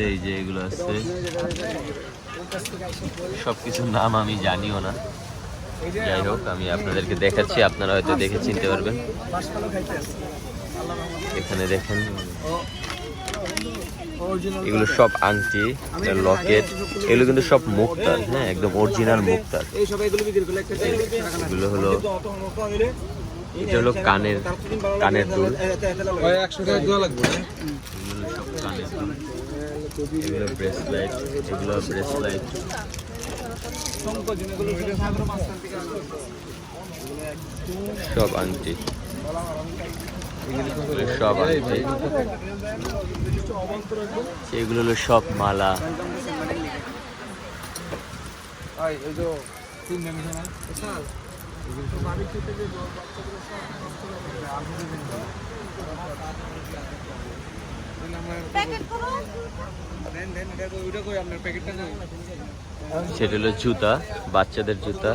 এই যে এগুলো আছে, সবকিছুর নাম আমি জানিও না। যাই হোক, আমি আপনাদেরকে দেখাচ্ছি, আপনারা হয়তো দেখে চিনতে পারবেন। এখানে দেখেন, এগুলো সব আংটি, লকেট, এগুলো কিন্তু সব মুক্তার। হ্যাঁ, একদম অরিজিনাল মুক্তার। এগুলো হলো, এটা হলো কানের দুল। এগুলো সব কানের দুল, এগুলো ব্রেসলাইট, এগুলো ব্রেসলাইট। সব আংটি, সব আংটি, এগুলো হলো সব মালা। সেটা হলো জুতা, বাচ্চাদের জুতা।